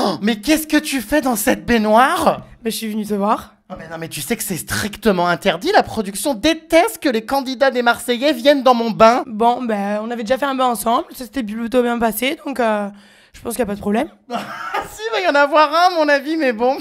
Oh, mais qu'est-ce que tu fais dans cette baignoire? Bah, je suis venue te voir. Oh, mais non, mais tu sais que c'est strictement interdit. La production déteste que les candidats des Marseillais viennent dans mon bain. Bon, bah, on avait déjà fait un bain ensemble, ça s'était plutôt bien passé, donc je pense qu'il n'y a pas de problème. Ah si, il va y en avoir un, à mon avis, mais bon,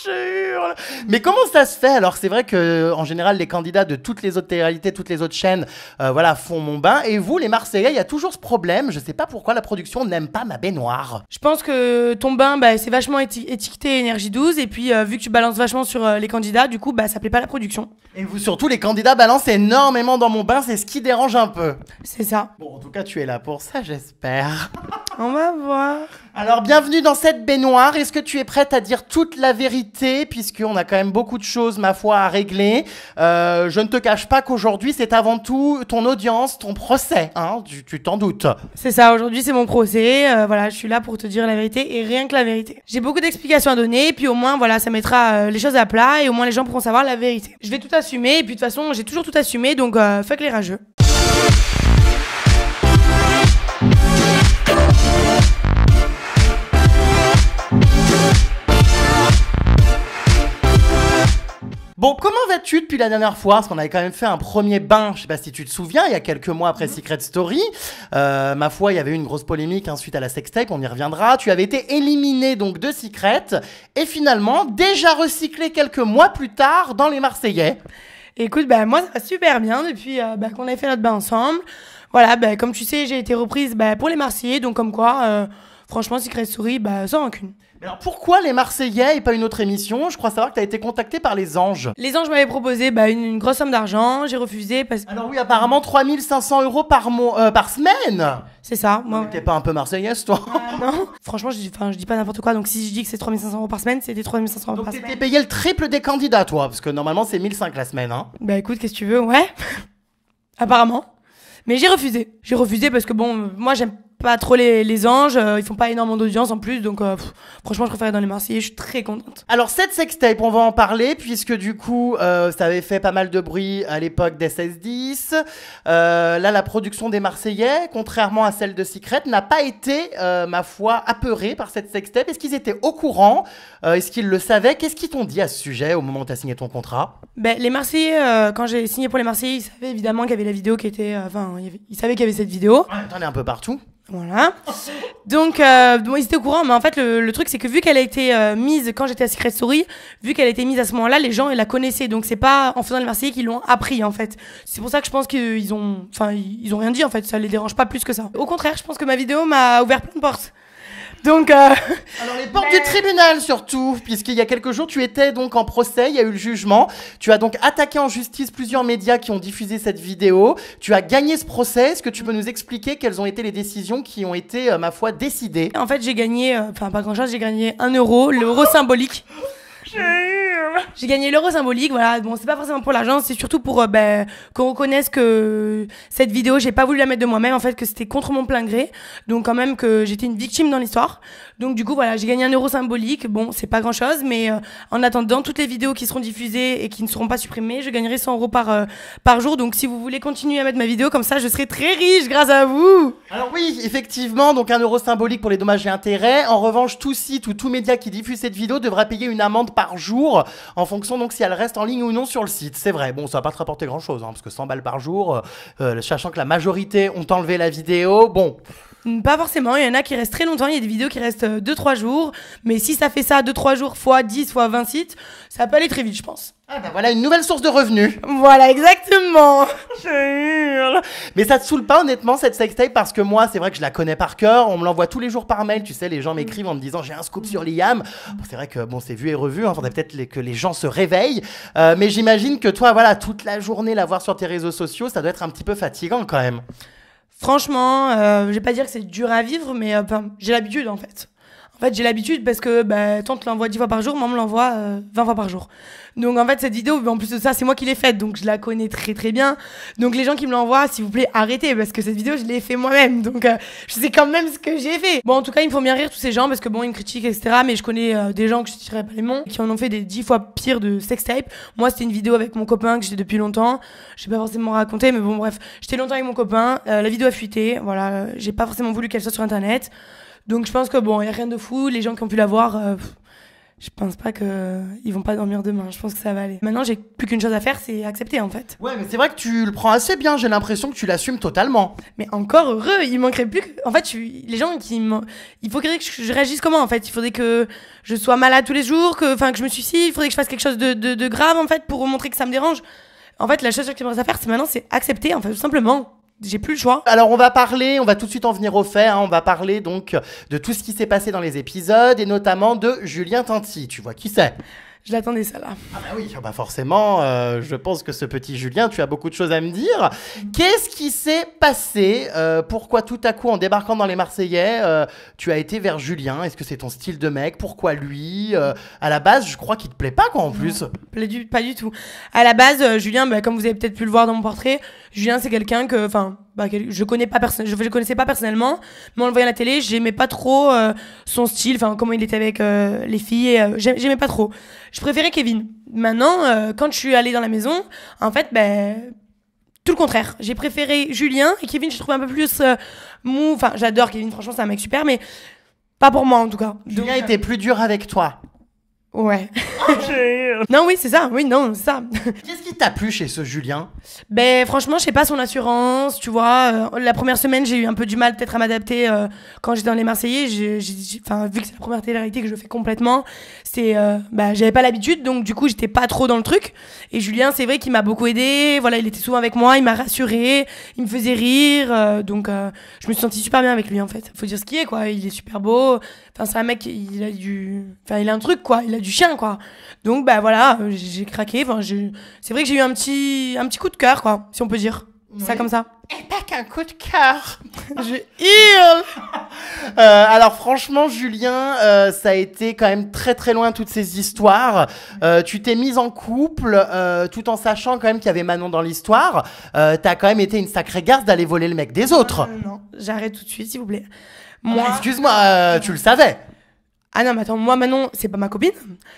je hurle. Mais comment ça se fait? Alors, c'est vrai que en général, les candidats de toutes les autres télé-réalités, toutes les autres chaînes, voilà, font mon bain. Et vous, les Marseillais, il y a toujours ce problème. Je sais pas pourquoi la production n'aime pas ma baignoire. Je pense que ton bain, bah, c'est vachement étiqueté énergie 12, et puis vu que tu balances vachement sur les candidats, du coup, bah, ça plaît pas à la production. Et vous, surtout, les candidats balancent énormément dans mon bain. C'est ce qui dérange un peu. C'est ça. Bon, en tout cas, tu es là pour ça, j'espère. On va voir. Alors, bienvenue dans cette baignoire. Est-ce que tu es prête à dire toute la vérité, puisqu'on a quand même beaucoup de choses, ma foi, à régler. Je ne te cache pas qu'aujourd'hui, c'est avant tout ton audience, ton procès, hein, tu t'en doutes. C'est ça, aujourd'hui c'est mon procès, voilà, je suis là pour te dire la vérité et rien que la vérité. J'ai beaucoup d'explications à donner, et puis au moins, voilà, ça mettra les choses à plat et au moins les gens pourront savoir la vérité. Je vais tout assumer, et puis de toute façon, j'ai toujours tout assumé, donc fuck les rageux. Bon, comment vas-tu depuis la dernière fois? Parce qu'on avait quand même fait un premier bain, je sais pas si tu te souviens, il y a quelques mois après Secret Story. Ma foi, il y avait eu une grosse polémique suite à la sextape, on y reviendra. Tu avais été éliminé donc de Secret, et finalement, déjà recyclé quelques mois plus tard dans les Marseillais. Écoute, bah moi ça va super bien depuis qu'on avait fait notre bain ensemble. Voilà, bah comme tu sais, j'ai été reprise pour les Marseillais, donc comme quoi, franchement, Secret Story, sans rancune. Mais alors pourquoi les Marseillais et pas une autre émission? Je crois savoir que tu as été contacté par les Anges. Les Anges m'avaient proposé une grosse somme d'argent, j'ai refusé parce que... Alors oui, apparemment 3500 € par semaine. C'est ça, moi... T'es pas un peu marseillaise, toi? Non, franchement, je dis pas n'importe quoi, donc si je dis que c'est 3500 € par semaine, c'était 3500 € Donc par semaine. t'étais payé le triple des candidats, toi, parce que normalement c'est 1500 la semaine, hein. Bah écoute, qu'est-ce que tu veux, ouais. Apparemment. Mais j'ai refusé. J'ai refusé parce que bon, moi j'aime pas trop les Anges, ils font pas énormément d'audience en plus, donc franchement je préfère être dans les Marseillais, je suis très contente. Alors cette sextape, on va en parler, puisque du coup, ça avait fait pas mal de bruit à l'époque des 16-10. Là, la production des Marseillais, contrairement à celle de Secret, n'a pas été, ma foi, apeurée par cette sextape. Est-ce qu'ils étaient au courant? Est-ce qu'ils le savaient? Qu'est-ce qu'ils t'ont dit à ce sujet au moment où tu as signé ton contrat? Les Marseillais, quand j'ai signé pour les Marseillais, ils savaient évidemment qu'il y avait la vidéo qui était... ils savaient qu'il y avait cette vidéo. Ouais, t'en es un peu partout. Voilà. Donc, ils étaient au courant, mais en fait, le truc, c'est que vu qu'elle a été mise quand j'étais à Secret Story, vu qu'elle a été mise à ce moment-là, les gens, ils la connaissaient. Donc, c'est pas en faisant les Marseillais qu'ils l'ont appris, en fait. C'est pour ça que je pense qu'ils ont, ils ont rien dit, en fait. Ça les dérange pas plus que ça. Au contraire, je pense que ma vidéo m'a ouvert plein de portes. Donc, alors les portes du tribunal surtout, puisqu'il y a quelques jours tu étais donc en procès, il y a eu le jugement, tu as donc attaqué en justice plusieurs médias qui ont diffusé cette vidéo, tu as gagné ce procès. Est-ce que tu peux nous expliquer quelles ont été les décisions qui ont été, ma foi, décidées? En fait, j'ai gagné, pas grand chose, j'ai gagné 1 euro, l'euro symbolique. J'ai gagné l'euro symbolique, voilà. Bon, c'est pas forcément pour l'argent, c'est surtout pour qu'on reconnaisse que cette vidéo, j'ai pas voulu la mettre de moi-même, en fait, que c'était contre mon plein gré. Donc, quand même, que j'étais une victime dans l'histoire. Donc, du coup, voilà, j'ai gagné 1 euro symbolique. Bon, c'est pas grand-chose, mais en attendant, toutes les vidéos qui seront diffusées et qui ne seront pas supprimées, je gagnerai 100 € par jour. Donc, si vous voulez continuer à mettre ma vidéo, comme ça, je serai très riche grâce à vous. Alors oui, effectivement, donc 1 euro symbolique pour les dommages et intérêts. En revanche, tout site ou tout média qui diffuse cette vidéo devra payer une amende par jour, en fonction donc si elle reste en ligne ou non sur le site. C'est vrai, bon, ça va pas te rapporter grand chose, hein, parce que 100 balles par jour, sachant que la majorité ont enlevé la vidéo, bon... Pas forcément, il y en a qui restent très longtemps, il y a des vidéos qui restent 2-3 jours, mais si ça fait ça 2-3 jours fois 10 fois 20 sites, ça peut aller très vite, je pense. Ah bah voilà une nouvelle source de revenus. Voilà, exactement. Je hurle. Mais ça te saoule pas honnêtement cette sextape, parce que moi c'est vrai que je la connais par cœur, on me l'envoie tous les jours par mail, tu sais, les gens m'écrivent en me disant j'ai un scoop sur Liam. Bon, c'est vrai que bon, c'est vu et revu, hein, faudrait peut-être que les gens se réveillent, mais j'imagine que toi voilà, toute la journée la voir sur tes réseaux sociaux, ça doit être un petit peu fatigant quand même. Franchement, je vais pas dire que c'est dur à vivre, mais j'ai l'habitude en fait. En fait, j'ai l'habitude parce que toi, on te l'envoie 10 fois par jour, moi, on me l'envoie 20 fois par jour. Donc, en fait, cette vidéo, en plus de ça, c'est moi qui l'ai faite, donc je la connais très très bien. Donc, les gens qui me l'envoient, s'il vous plaît, arrêtez, parce que cette vidéo, je l'ai fait moi-même. Donc, je sais quand même ce que j'ai fait. Bon, en tout cas, ils me font bien rire tous ces gens, parce que bon, ils me critiquent, etc. Mais je connais des gens que je dirais pas les noms, qui en ont fait des 10 fois pire de sextape. Moi, c'était une vidéo avec mon copain que j'étais depuis longtemps. Je vais pas forcément raconter, mais bon, bref. J'étais longtemps avec mon copain. La vidéo a fuité. Voilà. J'ai pas forcément voulu qu'elle soit sur Internet. Donc je pense que bon, il y a rien de fou. Les gens qui ont pu la voir, je pense pas que ils vont pas dormir demain. Je pense que ça va aller. Maintenant, j'ai plus qu'une chose à faire, c'est accepter en fait. Ouais, mais c'est vrai que tu le prends assez bien. J'ai l'impression que tu l'assumes totalement. Mais encore heureux, il manquerait plus que... En fait, les gens il faudrait que je réagisse comment en fait. Il faudrait que je sois malade tous les jours, que je me suicide. Il faudrait que je fasse quelque chose de grave en fait pour montrer que ça me dérange. En fait, la chose que j'aimerais faire, c'est accepter en fait, tout simplement. J'ai plus le choix. Alors on va tout de suite en venir au fait, hein. On va parler donc de tout ce qui s'est passé dans les épisodes et notamment de Julien Tanti. Tu vois qui c'est? Je l'attendais ça là. Ah bah oui, bah forcément, je pense que ce petit Julien, tu as beaucoup de choses à me dire. Qu'est-ce qui s'est passé? Pourquoi tout à coup, en débarquant dans les Marseillais, tu as été vers Julien? Est-ce que c'est ton style de mec? Pourquoi lui? À la base, je crois qu'il te plaît pas quoi en plus. Pas du tout. À la base, Julien, comme vous avez peut-être pu le voir dans mon portrait, Julien c'est quelqu'un que, je connaissais pas personnellement, mais en le voyant à la télé, j'aimais pas trop son style, comment il était avec les filles, et, j'aimais pas trop. Je préférais Kevin. Maintenant, quand je suis allée dans la maison, en fait, tout le contraire. J'ai préféré Julien et Kevin, je trouve un peu plus mou. Enfin, j'adore Kevin, franchement, c'est un mec super, mais pas pour moi en tout cas. Julien était plus dur avec toi. Ouais. Non, oui, c'est ça. Oui, non, c'est ça. Qu'est-ce qui t'a plu chez ce Julien? Franchement, je sais pas, son assurance, tu vois. La première semaine, j'ai eu un peu du mal peut-être à m'adapter quand j'étais dans les Marseillais. Vu que c'est la première télé-réalité que je fais complètement, j'avais pas l'habitude, donc du coup, j'étais pas trop dans le truc. Et Julien, c'est vrai qu'il m'a beaucoup aidé. Voilà, il était souvent avec moi, il m'a rassuré, il me faisait rire. Donc, je me suis sentie super bien avec lui, en fait. Faut dire ce qui est, quoi. Il est super beau. C'est un mec, il a un truc, quoi. Il a du chien, quoi. Donc, voilà, j'ai craqué. C'est vrai que j'ai eu un petit coup de cœur, quoi, si on peut dire. Oui. Ça comme ça. Et pas qu'un coup de cœur. Je hurle. Alors franchement, Julien, ça a été quand même très très loin toutes ces histoires. Tu t'es mise en couple, tout en sachant quand même qu'il y avait Manon dans l'histoire. T'as quand même été une sacrée garce d'aller voler le mec des autres. Non, j'arrête tout de suite, s'il vous plaît. Moi... Excuse-moi, tu le savais. Ah non, mais attends, moi, Manon, c'est pas ma copine.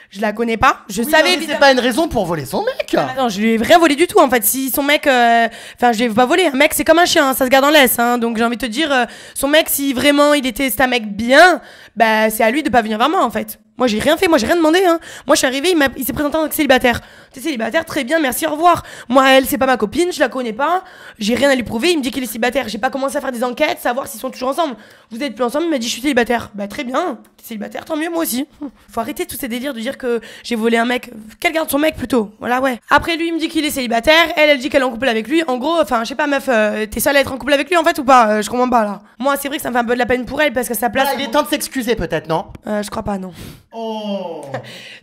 Je la connais pas. Je savais. C'est pas une raison pour voler son mec. Non, je lui ai rien volé du tout, en fait. Si son mec. je lui ai pas volé. Un mec, c'est comme un chien, hein, ça se garde en laisse. Hein, donc, j'ai envie de te dire, son mec, si vraiment c'est un mec bien, c'est à lui de pas venir vers moi, en fait. Moi, j'ai rien fait, moi, j'ai rien demandé. Hein. Moi, je suis arrivée, il s'est présenté en tant que célibataire. T'es célibataire, très bien, merci, au revoir. Moi, elle, c'est pas ma copine, je la connais pas. J'ai rien à lui prouver, il me dit qu'il est célibataire. J'ai pas commencé à faire des enquêtes, savoir s'ils sont toujours ensemble. Vous êtes plus ensemble, il m'a dit je suis célibataire. Très bien, t'es célibataire, tant mieux, moi aussi. Faut arrêter tous ces délires de dire que j'ai volé un mec. Qu'elle garde son mec plutôt. Voilà, ouais. Après, lui, il me dit qu'il est célibataire. Elle dit qu'elle est en couple avec lui. En gros, je sais pas, meuf, t'es seule à être en couple avec lui en fait ou pas? Je comprends pas là. Moi, c'est vrai que ça me fait un peu de la peine pour elle parce que sa place. Il est temps de s'excuser peut-être, non? Je crois pas, non. Oh.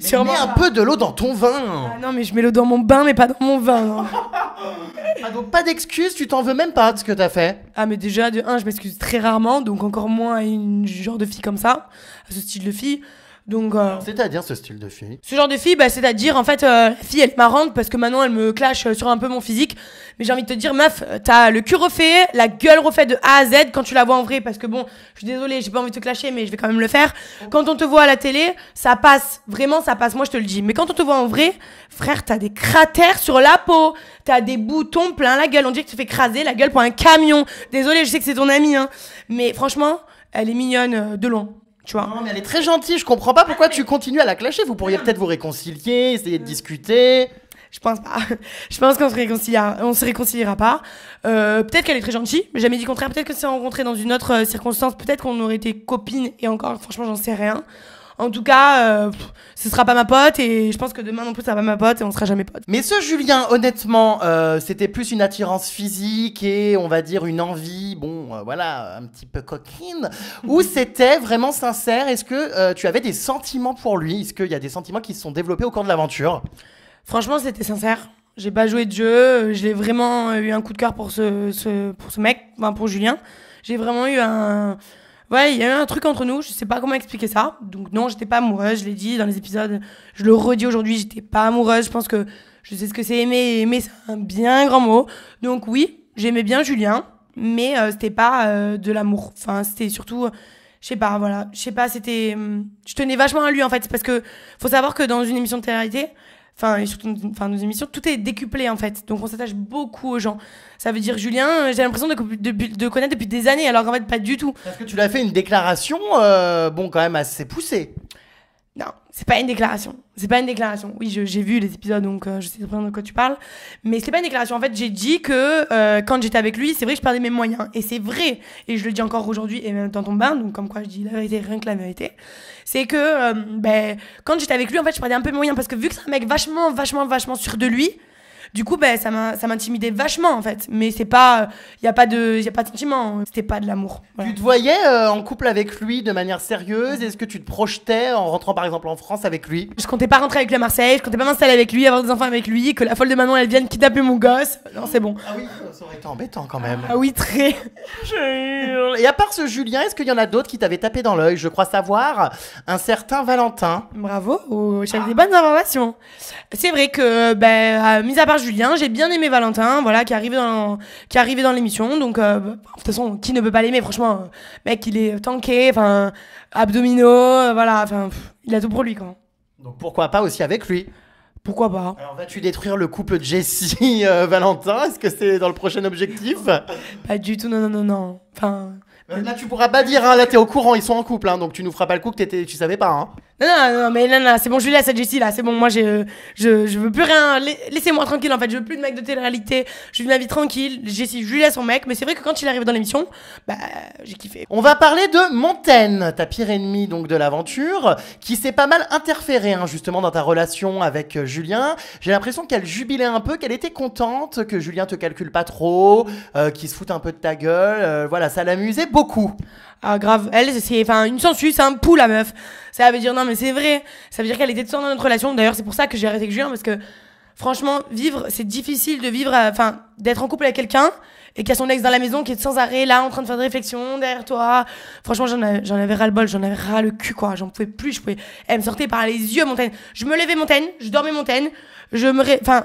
Mets un peu de l'eau dans ton vin. Ah non, mais je mets l'eau dans mon bain, mais pas dans mon vin. Non. Donc pas d'excuses, tu t'en veux même pas de ce que t'as fait. Ah mais déjà, de 1, je m'excuse très rarement, donc encore moins à une genre de fille comme ça, à ce style de fille. Donc, c'est-à-dire ce style de fille? Ce genre de fille, c'est-à-dire en fait, la fille elle est marrante parce que maintenant elle me clash sur un peu mon physique. Mais j'ai envie de te dire, meuf, t'as le cul refait, la gueule refait de A à Z quand tu la vois en vrai. Parce que bon, je suis désolée, j'ai pas envie de te clasher, mais je vais quand même le faire. Quand on te voit à la télé, ça passe. Vraiment, ça passe. Moi, je te le dis. Mais quand on te voit en vrai, frère, t'as des cratères sur la peau. T'as des boutons plein la gueule. On dirait que tu te fais écraser la gueule pour un camion. Désolée, je sais que c'est ton amie, hein. Mais franchement, elle est mignonne de loin. Tu vois. Non, mais elle est très gentille. Je comprends pas pourquoi tu continues à la clasher. Vous pourriez peut-être vous réconcilier, essayer de discuter. Je pense pas. Je pense qu'on se réconciliera pas. Peut-être qu'elle est très gentille, mais jamais dit le contraire. Peut-être que si on s'est rencontrés dans une autre circonstance, peut-être qu'on aurait été copines et encore, franchement, j'en sais rien. En tout cas, ce sera pas ma pote et je pense que demain non plus ça va pas ma pote et on sera jamais pote. Mais ce Julien, honnêtement, c'était plus une attirance physique et on va dire une envie, voilà, un petit peu coquine, ou c'était vraiment sincère? Est-ce que tu avais des sentiments pour lui? Est-ce qu'il y a des sentiments qui se sont développés au cours de l'aventure? Franchement, c'était sincère. J'ai pas joué de jeu. J'ai vraiment eu un coup de cœur pour ce mec, pour Julien. J'ai vraiment eu Ouais, il y a eu un truc entre nous, je sais pas comment expliquer ça. Donc non, j'étais pas amoureuse, je l'ai dit dans les épisodes, je le redis aujourd'hui, j'étais pas amoureuse. Je pense que je sais ce que c'est aimer, et aimer c'est un bien grand mot. Donc oui, j'aimais bien Julien, mais c'était pas de l'amour. C'était surtout, je sais pas, voilà, je sais pas, c'était... je tenais vachement à lui en fait, parce que faut savoir que dans une émission de télé-réalité, enfin, et surtout nos émissions, tout est décuplé en fait. Donc on s'attache beaucoup aux gens. Ça veut dire Julien, j'ai l'impression de connaître depuis des années, alors qu'en fait pas du tout. Parce que tu l'as fait une déclaration, bon, quand même assez poussée. Non, c'est pas une déclaration. C'est pas une déclaration. Oui, j'ai vu les épisodes, donc je sais très bien de quoi tu parles. Mais c'est pas une déclaration. En fait, j'ai dit que quand j'étais avec lui, c'est vrai que je perdais mes moyens. Et c'est vrai. Et je le dis encore aujourd'hui, et même dans ton bain, donc comme quoi je dis la vérité, rien que la vérité. C'est que quand j'étais avec lui, en fait, je perdais un peu mes moyens. Parce que vu que c'est un mec vachement sûr de lui, du coup, ça m'intimidait vachement, en fait. Mais c'est pas... Y a pas de sentiment. C'était pas de l'amour. Voilà. Tu te voyais en couple avec lui de manière sérieuse? Est-ce que tu te projetais en rentrant par exemple en France avec lui? Je comptais pas rentrer avec lui à Marseille, je comptais pas m'installer avec lui, avoir des enfants avec lui, que la folle de Manon elle vienne kidnapper mon gosse. Non, c'est bon. Ah oui, ça aurait été embêtant quand même. Ah oui, très. Et à part ce Julien, est-ce qu'il y en a d'autres qui t'avaient tapé dans l'œil? Je crois savoir un certain Valentin. Bravo, j'avais des bonnes informations. C'est vrai que, mis à part Julien, j'ai bien aimé Valentin, voilà, qui est arrivé dans l'émission. Donc, de toute façon, qui ne peut pas l'aimer? Franchement, mec, il est tanké, enfin, abdominaux, voilà, enfin, il a tout pour lui, quoi. Donc pourquoi pas aussi avec lui? Pourquoi pas? Alors vas-tu détruire le couple de Jessie Valentin? Est-ce que c'est dans le prochain objectif? Pas du tout, non. Enfin. Là tu pourras pas dire, hein, là t'es au courant, ils sont en couple, hein, donc tu nous feras pas le coup que tu savais pas. Hein. Non, mais non, c'est bon, je lui laisse cette Jessie là, c'est bon, moi je veux plus rien, laissez-moi tranquille en fait, je veux plus de mec de télé-réalité, je vis ma vie tranquille, Jessie, je lui laisse son mec, mais c'est vrai que quand il arrive dans l'émission, j'ai kiffé. On va parler de Montaine, ta pire ennemie donc de l'aventure, qui s'est pas mal interférée hein, justement dans ta relation avec Julien. J'ai l'impression qu'elle jubilait un peu, qu'elle était contente, que Julien te calcule pas trop, qu'il se fout un peu de ta gueule, voilà, ça l'amusait beaucoup. Ah grave, elle c'est une sangsue, c'est un pou la meuf. Ça veut dire non mais c'est vrai, ça veut dire qu'elle était tout dans notre relation. D'ailleurs c'est pour ça que j'ai arrêté avec Julien parce que franchement c'est difficile de vivre, d'être en couple avec quelqu'un et qu'il y a son ex dans la maison qui est sans arrêt là en train de faire des réflexions derrière toi. Franchement j'en avais ras le bol, j'en avais ras le cul quoi, j'en pouvais plus, elle me sortait par les yeux Montaine. Je me levais Montaine, je dormais Montaine,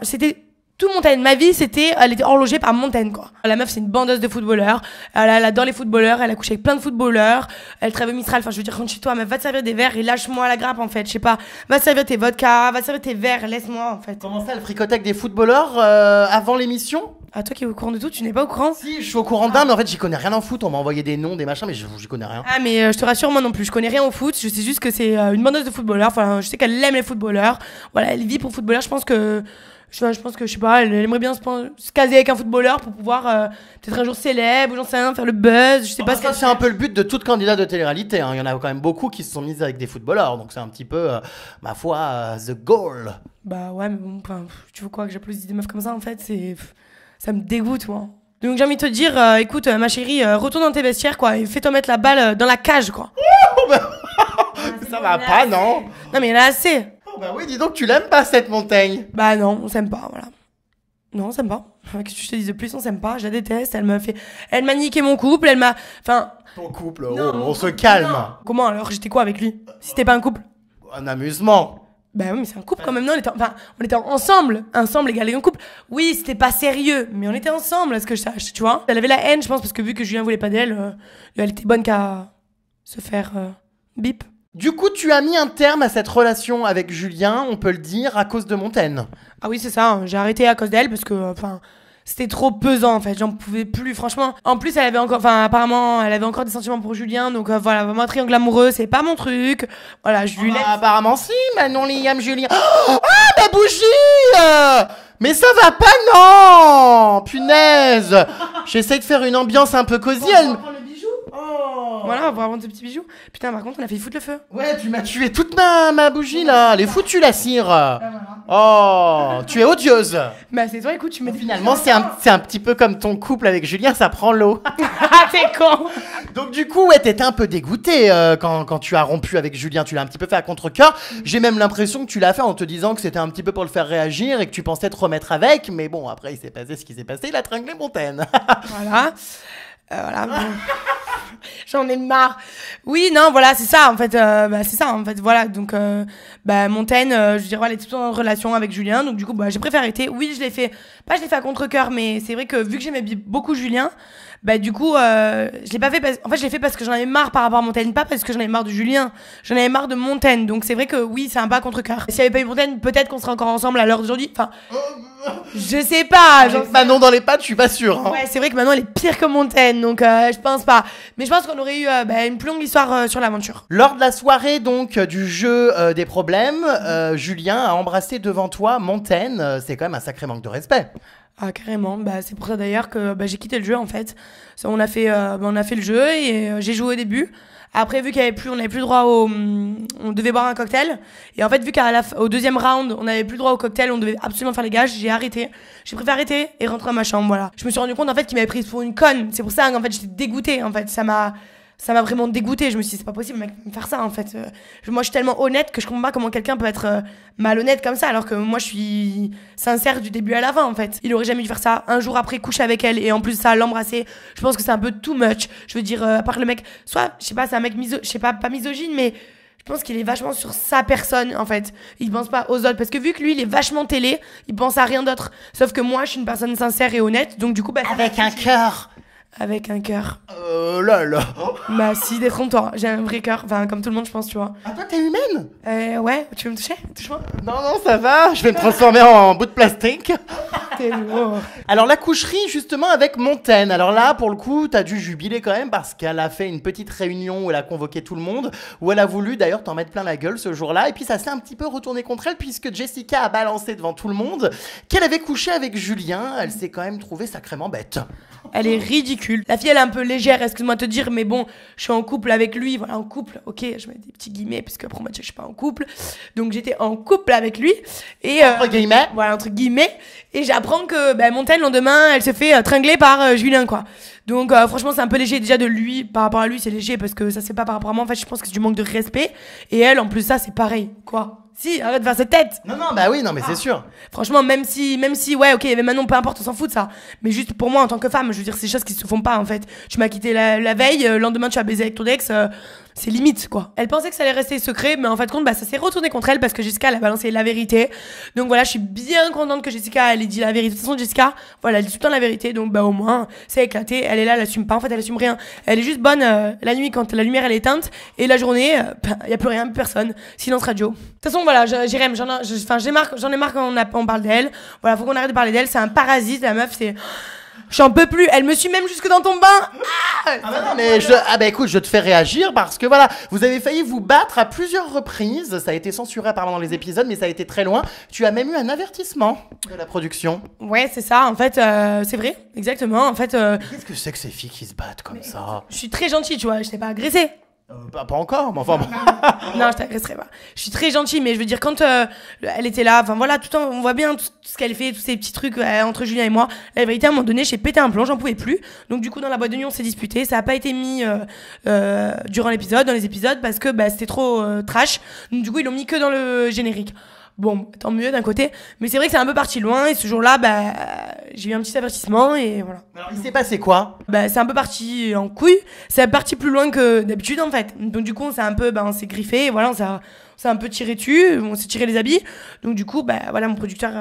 c'était tout Montagne, ma vie, elle était horlogée par Montagne, quoi. La meuf, c'est une bandeuse de footballeurs. Elle adore les footballeurs. Elle a couché avec plein de footballeurs. Elle travaille au Mistral. Enfin, je veux dire, rentre chez toi, mais va te servir des verres et lâche-moi la grappe, en fait. Je sais pas. Va te servir tes vodkas, va te servir tes verres, laisse-moi, en fait. Comment ça, elle fricotait avec des footballeurs avant l'émission? Ah, toi qui es au courant de tout, tu n'es pas au courant? Si, je suis au courant d'un, mais en fait, j'y connais rien en foot. On m'a envoyé des noms, des machins, mais j'y connais rien. Ah, mais je te rassure, moi non plus. Je connais rien au foot. Je sais juste que c'est une bandeuse de footballeurs. Enfin, je sais qu'elle aime les footballeurs. Voilà, elle vit pour footballeurs. Je pense que, je sais pas, elle aimerait bien se caser avec un footballeur pour pouvoir peut-être un jour célèbre, ou j'en sais rien, faire le buzz, je sais pas ce que c'est un peu le but de toute candidate de télé-réalité. Hein. Il y en a quand même beaucoup qui se sont mises avec des footballeurs, donc c'est un petit peu, ma foi, the goal. Bah ouais, mais bon, tu veux quoi que j'applaudisse des meufs comme ça en fait, ça me dégoûte, moi. Donc j'ai envie de te dire, écoute, ma chérie, retourne dans tes vestiaires, quoi, et fais-toi mettre la balle dans la cage, quoi. Ça va pas, non? Non, mais il y en a assez. Bah oui, dis donc, tu l'aimes pas cette Montagne? Bah non, on s'aime pas, voilà. Non, on s'aime pas. Qu'est-ce que je te dis de plus, on s'aime pas, je la déteste, elle m'a niqué mon couple, Ton couple, non, on se calme. Non. Comment alors, j'étais quoi avec lui? Si c'était pas un couple? Un amusement. Bah oui, mais c'est un couple quand même, non, on était ensemble égale un couple. Oui, c'était pas sérieux, mais on était ensemble, à ce que je sache, tu vois. Elle avait la haine, je pense, parce que vu que Julien voulait pas d'elle, elle était bonne qu'à se faire bip. Du coup, tu as mis un terme à cette relation avec Julien, on peut le dire, à cause de Montaine. Ah oui, c'est ça, hein. J'ai arrêté à cause d'elle parce que, c'était trop pesant en fait, j'en pouvais plus, franchement. En plus, apparemment, elle avait encore des sentiments pour Julien, donc voilà, vraiment triangle amoureux, c'est pas mon truc. Voilà, je lui laisse. Apparemment, si, Manon, Liam, Julien. Ah, ma bougie! Mais ça va pas, non! Punaise! J'essaie de faire une ambiance un peu cosy. Voilà, on va prendre ce petit bijou. Putain, par contre, on a fait foutre le feu. Ouais, tu m'as tué toute ma bougie là. Elle est foutue la cire. Oh, tu es odieuse. Bah, c'est toi, écoute, tu me dis. Finalement, c'est un petit peu comme ton couple avec Julien, ça prend l'eau. Ah, t'es con. Donc, du coup, ouais, t'étais un peu dégoûtée quand tu as rompu avec Julien. Tu l'as un petit peu fait à contre-cœur. J'ai même l'impression que tu l'as fait en te disant que c'était un petit peu pour le faire réagir et que tu pensais te remettre avec. Mais bon, après, il s'est passé ce qui s'est passé. Il a tringlé Montaine. Voilà. Voilà. J'en ai marre. Oui, non, voilà, c'est ça, en fait. C'est ça, en fait, voilà. Donc, Montaine, je veux dire, elle était en relation avec Julien. Donc, du coup, j'ai préféré arrêter. Oui, je l'ai fait à contre-cœur, mais c'est vrai que vu que j'aimais beaucoup Julien, Bah du coup, je l'ai pas fait en fait je l'ai fait parce que j'en avais marre par rapport à Montaigne, pas parce que j'en avais marre de Julien, j'en avais marre de Montaigne. Donc c'est vrai que oui, c'est un pas contre cœur. S'il y avait pas eu Montaigne, peut-être qu'on serait encore ensemble à l'heure d'aujourd'hui. Enfin, je sais pas. Manon dans les pattes, je suis pas sûr. Hein. Ouais, c'est vrai que Manon elle est pire que Montaigne, donc je pense pas. Mais je pense qu'on aurait eu une plus longue histoire sur l'aventure. Lors de la soirée donc du jeu des problèmes, Julien a embrassé devant toi Montaigne. C'est quand même un sacré manque de respect. Ah carrément, bah c'est pour ça d'ailleurs que j'ai quitté le jeu en fait. On a fait le jeu et j'ai joué au début. Après vu on n'avait plus le droit on devait boire un cocktail et en fait vu au deuxième round on n'avait plus le droit au cocktail, on devait absolument faire les gages, j'ai arrêté. J'ai préféré arrêter et rentrer à ma chambre, voilà. Je me suis rendu compte en fait qu'il m'avait prise pour une conne. C'est pour ça qu'en fait j'étais dégoûtée en fait, ça m'a vraiment dégoûtée. Je me suis dit c'est pas possible mec de me faire ça en fait. Moi je suis tellement honnête que je comprends pas comment quelqu'un peut être malhonnête comme ça alors que moi je suis sincère du début à la fin en fait. Il aurait jamais dû faire ça. Un jour après coucher avec elle et en plus ça l'embrasser. Je pense que c'est un peu too much. Je veux dire à part le mec soit je sais pas c'est un mec pas misogyne mais je pense qu'il est vachement sur sa personne en fait. Il pense pas aux autres parce que vu que lui il est vachement télé, il pense à rien d'autre. Sauf que moi je suis une personne sincère et honnête donc du coup avec un cœur. Avec un cœur. Là. Bah si, détrompe-toi. J'ai un vrai cœur. Enfin, comme tout le monde, je pense, tu vois. Ah, toi, t'es humaine? Ouais. Tu veux me toucher? Touche-moi. Non, ça va. Je vais me transformer en bout de plastique. T'es lourd. Alors, la coucherie, justement, avec Montaigne. Alors là, pour le coup, t'as dû jubiler quand même parce qu'elle a fait une petite réunion où elle a convoqué tout le monde, où elle a voulu, d'ailleurs, t'en mettre plein la gueule ce jour-là. Et puis, ça s'est un petit peu retourné contre elle puisque Jessica a balancé devant tout le monde qu'elle avait couché avec Julien. Elle s'est quand même trouvée sacrément bête. Elle est ridicule. La fille, elle est un peu légère, excuse-moi de te dire, mais bon, je suis en couple avec lui, voilà, en couple, ok, je mets des petits guillemets, parce qu'après on m'a dit que je suis pas en couple. Donc j'étais en couple avec lui, et... entre guillemets. Voilà, entre guillemets, et j'apprends que Montaigne, le lendemain, elle se fait tringler par Julien, quoi. Donc franchement, c'est un peu léger déjà de lui, par rapport à lui, c'est léger, parce que ça se fait pas par rapport à moi, en fait, je pense que c'est du manque de respect, et elle, en plus ça, c'est pareil, quoi. Si, arrête de faire cette tête. Non, bah oui, non, mais c'est sûr. Franchement, même si, ouais, ok, mais Manon, peu importe, on s'en fout de ça. Mais juste pour moi, en tant que femme, je veux dire, c'est des choses qui se font pas, en fait. Tu m'as quitté la veille, le lendemain, tu as baisé avec ton ex, c'est limite, quoi. Elle pensait que ça allait rester secret, mais en fait, compte, ça s'est retourné contre elle parce que Jessica, elle a balancé la vérité. Donc voilà, je suis bien contente que Jessica, elle ait dit la vérité. De toute façon, Jessica, voilà, elle dit tout le temps la vérité, donc au moins, c'est éclaté. Elle est là, elle assume pas, en fait, elle assume rien. Elle est juste bonne la nuit quand la lumière, elle est éteinte, et la journée, y a plus rien, plus personne. Silence radio. De toute façon, voilà, Jérém, j'en ai marre quand on parle d'elle. Voilà, faut qu'on arrête de parler d'elle. C'est un parasite, la meuf, c'est... J'en peux plus, elle me suit même jusque dans ton bain. Non, mais écoute, je te fais réagir parce que voilà, vous avez failli vous battre à plusieurs reprises. Ça a été censuré apparemment dans les épisodes, mais ça a été très loin. Tu as même eu un avertissement de la production. Ouais, c'est ça, en fait, c'est vrai, exactement. En fait, qu'est-ce que c'est que ces filles qui se battent comme ça? Je suis très gentille, tu vois, je t'ai pas agressée. Pas encore, mais enfin bon. Non, je t'agresserai pas. Je suis très gentille, mais je veux dire, quand elle était là, enfin voilà, tout le temps, on voit bien tout ce qu'elle fait, tous ces petits trucs entre Julien et moi. La vérité, à un moment donné, j'ai pété un plomb, j'en pouvais plus. Donc du coup, dans la boîte de nuit, on s'est disputé. Ça a pas été mis durant l'épisode, dans les épisodes, parce que c'était trop trash. Donc du coup, ils l'ont mis que dans le générique. Bon, tant mieux d'un côté, mais c'est vrai que c'est un peu parti loin et ce jour-là, j'ai eu un petit avertissement et voilà. Alors il s'est passé quoi? C'est un peu parti en couille, c'est parti plus loin que d'habitude en fait. Donc du coup, on s'est griffé et voilà, on s'est un peu tiré dessus, on s'est tiré les habits. Donc du coup, voilà, mon producteur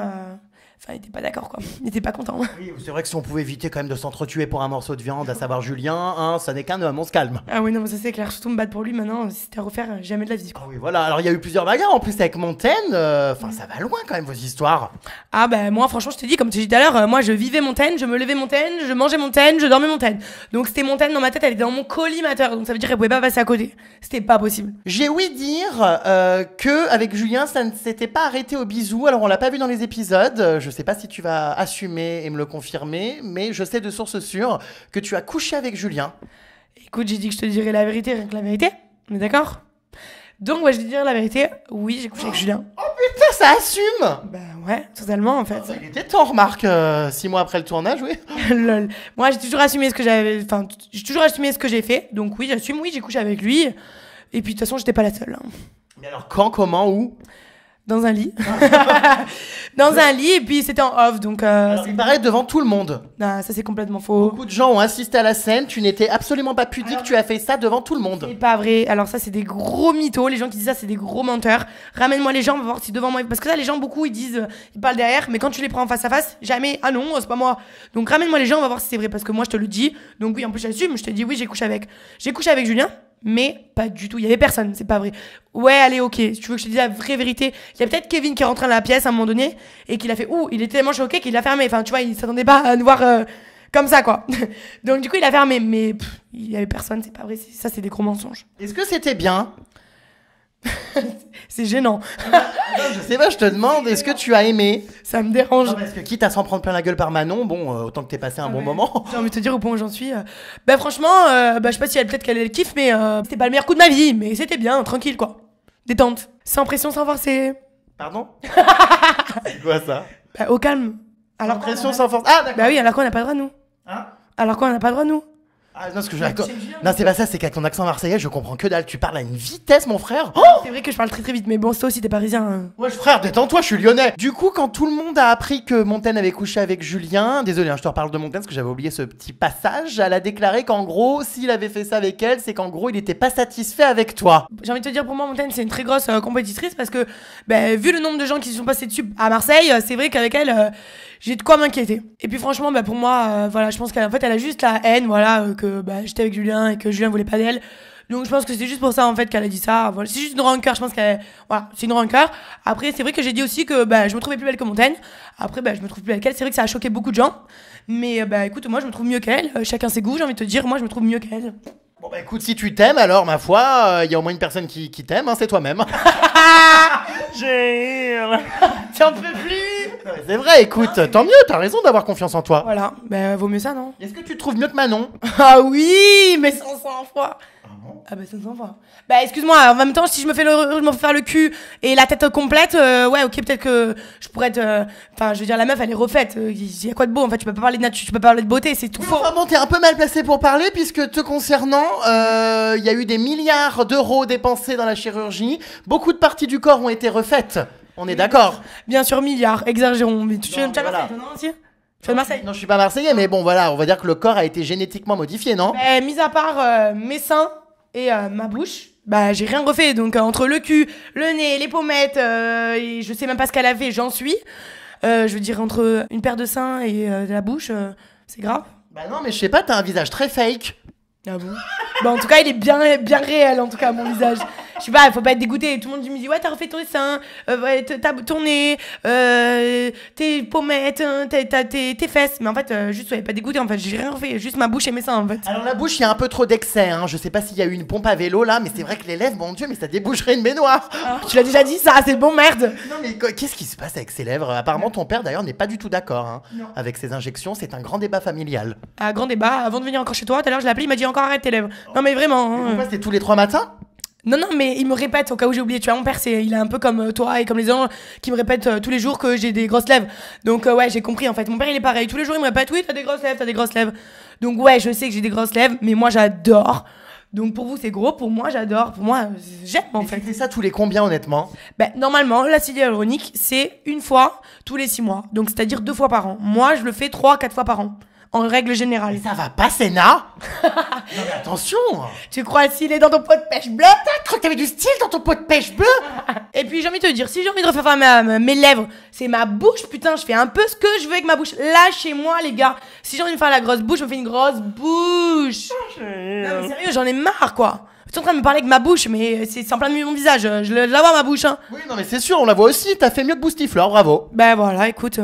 il était pas d'accord, quoi. Il était pas content. Oui, c'est vrai que si on pouvait éviter quand même de s'entretuer pour un morceau de viande, à savoir Julien, ça n'est qu'un homme, on se calme. Ah oui, non, mais ça c'est clair. Surtout me battre pour lui maintenant, si c'était à refaire, jamais de la vie, quoi. Ah oui, voilà. Alors il y a eu plusieurs bagarres en plus avec Montaigne. Ça va loin quand même vos histoires. Ah moi, franchement, je te dis, comme tu dis tout à l'heure, moi je vivais Montaigne, je me levais Montaigne, je mangeais Montaigne, je dormais Montaigne. Donc c'était Montaigne dans ma tête, elle était dans mon collimateur. Donc ça veut dire qu'elle pouvait pas passer à côté. C'était pas possible. J'ai ouï dire que avec Julien, ça ne s'était pas arrêté au bisou. Alors on l'a pas vu dans les épisodes. Je sais pas si tu vas assumer et me le confirmer, mais je sais de source sûre que tu as couché avec Julien. Écoute, j'ai dit que je te dirais la vérité, rien que la vérité. On est d'accord? Donc, je vais te dire la vérité. Oui, j'ai couché avec Julien. Oh putain, ça assume! Ouais, totalement, en fait. Il était temps, remarque, 6 mois après le tournage, oui. Lol. Moi, j'ai toujours assumé ce que j'ai toujours assumé ce que j'ai fait. Donc oui, j'assume, oui, j'ai couché avec lui. Et puis, de toute façon, j'étais pas la seule. Mais alors, quand, comment, où? Dans un lit. Dans un lit, et puis c'était en off, donc... Alors, il paraît devant tout le monde. Non, ça c'est complètement faux. Beaucoup de gens ont assisté à la scène, tu n'étais absolument pas pudique, tu as fait ça devant tout le monde. C'est pas vrai. Alors ça, c'est des gros mythos. Les gens qui disent ça, c'est des gros menteurs. Ramène-moi les gens, on va voir si devant moi... Parce que là, les gens, beaucoup, ils disent... ils parlent derrière, mais quand tu les prends en face à face, jamais... Ah non, c'est pas moi. Donc ramène-moi les gens, on va voir si c'est vrai. Parce que moi, je te le dis. Donc oui, en plus, j'assume. Je te dis oui, j'ai couché avec Julien. Mais pas du tout, il y avait personne, c'est pas vrai. Ouais, allez, ok, si tu veux que je te dise la vraie vérité, il y a peut-être Kevin qui est rentré dans la pièce à un moment donné et qu'il a fait ouh, il était tellement choqué qu'il l'a fermé. Enfin, tu vois, il s'attendait pas à nous voir comme ça, quoi. Donc du coup, il a fermé, mais il y avait personne, c'est pas vrai, ça c'est des gros mensonges. Est-ce que c'était bien? C'est gênant. Je sais pas, je te demande, est-ce que tu as aimé? Ça me dérange. Non, parce que quitte à s'en prendre plein la gueule par Manon, bon, autant que t'aies passé un bon moment. J'ai envie de te dire au point où j'en suis. Bah franchement, je sais pas si elle peut-être qu'elle le kiffe, mais c'était pas le meilleur coup de ma vie, mais c'était bien, tranquille quoi. Détente. Sans pression, sans forcer. Pardon? C'est quoi ça? Bah au calme. Alors pression sans force. Ah d'accord. Bah oui, alors qu'on n'a pas le droit nous. Hein? Alors qu'on n'a pas le droit nous. Ah non, ce que je... Non, c'est pas ça, c'est qu'avec ton accent marseillais, je comprends que dalle. Tu parles à une vitesse, mon frère. Oh, c'est vrai que je parle très très vite, mais bon, c'est aussi t'es parisien. Hein. Ouais, frère, détends-toi, je suis lyonnais. Du coup, quand tout le monde a appris que Montaigne avait couché avec Julien, désolé, hein, je te reparle de Montaigne parce que j'avais oublié ce petit passage, elle a déclaré qu'en gros, s'il avait fait ça avec elle, c'est qu'en gros, il était pas satisfait avec toi. J'ai envie de te dire, pour moi, Montaigne, c'est une très grosse compétitrice parce que, vu le nombre de gens qui se sont passés dessus à Marseille, c'est vrai qu'avec elle, j'ai de quoi m'inquiéter. Et puis franchement, pour moi, voilà, je pense qu'en fait, elle a juste la haine, voilà, que j'étais avec Julien et que Julien voulait pas d'elle. Donc je pense que c'est juste pour ça en fait qu'elle a dit ça. Voilà, c'est juste une rancœur, je pense qu'elle voilà, c'est une rancœur. Après c'est vrai que j'ai dit aussi que je me trouvais plus belle que Montaigne. Après je me trouve plus belle qu'elle, c'est vrai que ça a choqué beaucoup de gens. Mais écoute, moi je me trouve mieux qu'elle, chacun ses goûts, j'ai envie de te dire, moi je me trouve mieux qu'elle. Bon écoute, si tu t'aimes alors ma foi, il y a au moins une personne qui t'aime, hein, c'est toi-même. J'ai J'en peux plus. C'est vrai, écoute, tant mieux, t'as raison d'avoir confiance en toi. Voilà, vaut mieux ça, non? Est-ce que tu te trouves mieux que Manon? Ah oui, mais 500 fois. Ah 500 fois. Excuse-moi, en même temps, si je me fais faire le cul et la tête complète, ouais, ok, peut-être que je pourrais être... Enfin, je veux dire, la meuf, elle est refaite. Il y a quoi de beau? En fait, tu peux pas parler de nature, tu peux pas parler de beauté, c'est tout faux. Enfin bon, t'es un peu mal placé pour parler, puisque te concernant, il y a eu des milliards d'euros dépensés dans la chirurgie. Beaucoup de parties du corps ont été refaites. On est d'accord? Bien sûr, milliards, exagérons. Mais tu viens de voilà. Marseille, toi, non, aussi? Tu viens de Marseille? Non, je suis pas marseillais, mais bon, voilà, on va dire que le corps a été génétiquement modifié, non? Mis à part mes seins et ma bouche, j'ai rien refait. Donc entre le cul, le nez, les pommettes, et je sais même pas ce qu'elle a fait, j'en suis. Je veux dire, entre une paire de seins et de la bouche, c'est grave. Bah non, mais je sais pas, t'as un visage très fake. Ah bon? En tout cas, il est bien réel, en tout cas, mon visage. Je sais pas, faut pas être dégoûté. Tout le monde me dit, ouais, t'as refait ton sein, t'as ton nez, tes pommettes, tes fesses. Mais en fait, juste, soyez pas dégoûté. En fait, j'ai rien refait, juste ma bouche et mes seins, en fait. Alors, la bouche, il y a un peu trop d'excès, hein. Je sais pas s'il y a eu une pompe à vélo là, mais c'est vrai que les lèvres, mon dieu, mais ça déboucherait une baignoire. Ah, tu l'as déjà dit, ça, c'est bon, merde. Non, mais qu'est-ce qui se passe avec ses lèvres? Apparemment, ton père, d'ailleurs, n'est pas du tout d'accord, hein. Non. Avec ses injections, c'est un grand débat familial. Ah, grand débat. Avant de venir encore chez toi, tout à l'heure, je l'ai appelé, il m'a dit encore arrête tes lèvres. Non, mais vraiment. Mais pourquoi c'est tous les 3 matins? Non, mais il me répète au cas où j'ai oublié. Tu vois, mon père, il est un peu comme toi et comme les gens qui me répètent tous les jours que j'ai des grosses lèvres. Donc, ouais, j'ai compris en fait. Mon père, il est pareil. Tous les jours, il me répète oui, t'as des grosses lèvres, t'as des grosses lèvres. Donc, ouais, je sais que j'ai des grosses lèvres, mais moi, j'adore. Donc, pour vous, c'est gros. Pour moi, j'adore. Pour moi, j'aime en fait. Tu fais ça tous les combien, honnêtement? Normalement, l'acide hyaluronique, c'est une fois tous les 6 mois. Donc, c'est-à-dire 2 fois par an. Moi, je le fais 3-4 fois par an. En règle générale. Mais ça va pas, Sénat? Non mais attention! Tu crois s'il est dans ton pot de pêche bleu? T'as cru que t'avais du style dans ton pot de pêche bleu? Et puis j'ai envie de te dire, si j'ai envie de refaire mes lèvres, c'est ma bouche, putain, je fais un peu ce que je veux avec ma bouche. Lâchez-moi les gars. Si j'ai envie de faire la grosse bouche, je me fais une grosse bouche. Non mais sérieux, j'en ai marre quoi. Tu es en train de me parler avec ma bouche, mais c'est en plein milieu de mon visage. Je la vois ma bouche hein. Oui non mais c'est sûr, on la voit aussi, t'as fait mieux que Boostifleur, bravo. Voilà, écoute...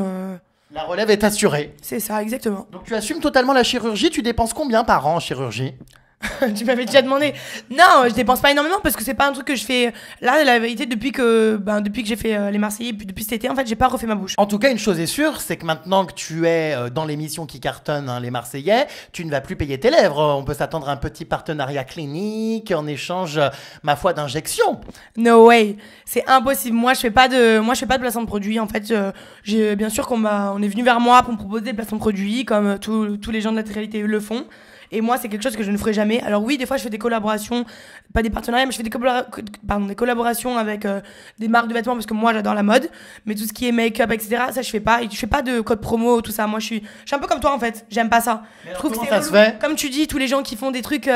La relève est assurée. C'est ça, exactement. Donc tu assumes totalement la chirurgie, tu dépenses combien par an en chirurgie? Tu m'avais déjà demandé. Non, je dépense pas énormément parce que c'est pas un truc que je fais. Là, la vérité, depuis que j'ai fait les Marseillais, puis depuis cet été, en fait, j'ai pas refait ma bouche. En tout cas, une chose est sûre, c'est que maintenant que tu es dans l'émission qui cartonne, hein, les Marseillais, tu ne vas plus payer tes lèvres. On peut s'attendre à un petit partenariat clinique en échange, ma foi, d'injections. No way, c'est impossible. Moi, je fais pas de placement de produit. En fait, bien sûr on est venu vers moi pour me proposer des placements de produits, comme tous les gens de la télé-réalité le font. Et moi, c'est quelque chose que je ne ferai jamais. Alors oui, des fois, je fais des collaborations, pas des partenariats, mais je fais des collaborations avec des marques de vêtements parce que moi, j'adore la mode. Mais tout ce qui est make-up, etc., ça, je fais pas. Et je fais pas de code promo, tout ça. Moi, je suis un peu comme toi, en fait. J'aime pas ça. Mais Je trouve que comment c'est ça se relou. fait ? Comme tu dis, tous les gens qui font des trucs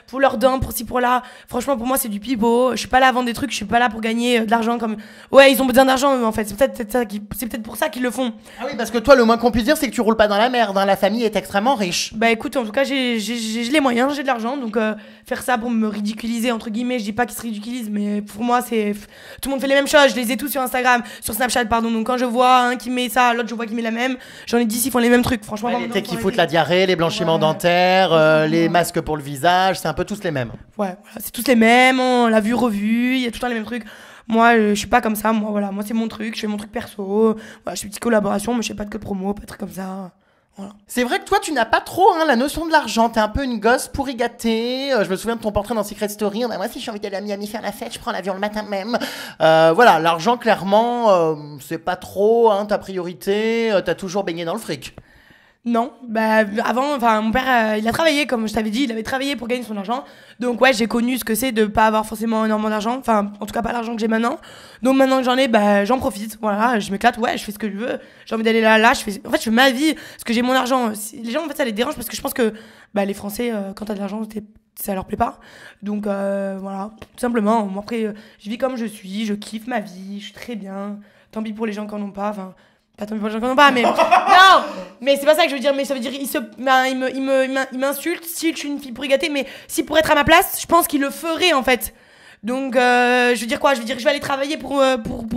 pour leurs dents, pour ci, pour là. Franchement, pour moi, c'est du pipeau. Je suis pas là à vendre des trucs. Je suis pas là pour gagner de l'argent comme. Ouais, ils ont besoin d'argent, eux, en fait. C'est peut-être pour ça qu'ils le font. Ah oui, parce que toi, le moins qu'on puisse dire, c'est que tu roules pas dans la merde. Hein. La famille est extrêmement riche. Bah écoute, en tout cas, j'ai les moyens, j'ai de l'argent, donc faire ça pour me ridiculiser, entre guillemets, je dis pas qu'ils se ridiculisent, mais pour moi, c'est. Tout le monde fait les mêmes choses, je les ai tous sur Instagram, sur Snapchat, pardon, donc quand je vois un qui met ça, l'autre je vois qui met la même, j'en ai 10, ils font les mêmes trucs, franchement. Ouais, les techs qui foutent la diarrhée, les blanchiments dentaires, les masques pour le visage, c'est un peu tous les mêmes. Ouais, voilà, c'est tous les mêmes, on l'a vu, revu, il y a tout le temps les mêmes trucs. Moi, je suis pas comme ça, moi, voilà, moi c'est mon truc, je fais mon truc perso, voilà, je fais une petite collaboration, mais je fais pas de code promo, pas de trucs comme ça. Voilà. C'est vrai que toi, tu n'as pas trop la notion de l'argent. T'es un peu une gosse pourri gâtée. Je me souviens de ton portrait dans Secret Story. Moi, si j'ai envie d'aller à Miami faire la fête, je prends l'avion le matin même. Voilà, l'argent, clairement, c'est pas trop ta priorité. T'as toujours baigné dans le fric. Non, bah avant, enfin mon père, il a travaillé, comme je t'avais dit, il avait travaillé pour gagner son argent. Donc ouais, j'ai connu ce que c'est de pas avoir forcément énormément d'argent, enfin en tout cas pas l'argent que j'ai maintenant. Donc maintenant que j'en ai, bah j'en profite. Voilà, je m'éclate, ouais, je fais ce que je veux. J'ai envie d'aller là, je fais ma vie, parce que j'ai mon argent. Les gens en fait ça les dérange parce que je pense que bah les Français quand t'as de l'argent, ça leur plaît pas. Donc voilà, tout simplement. Moi, après, je vis comme je suis, je kiffe ma vie, je suis très bien. Tant pis pour les gens qui en ont pas, enfin. Pas tant pis pour les gens qui en ont pas, mais. Non! Mais c'est pas ça que je veux dire, mais ça veut dire, il m'insulte si je suis une fille pourri gâtée, mais si pour être à ma place, je pense qu'il le ferait en fait. Donc, je veux dire quoi? Je veux dire, je vais aller travailler pour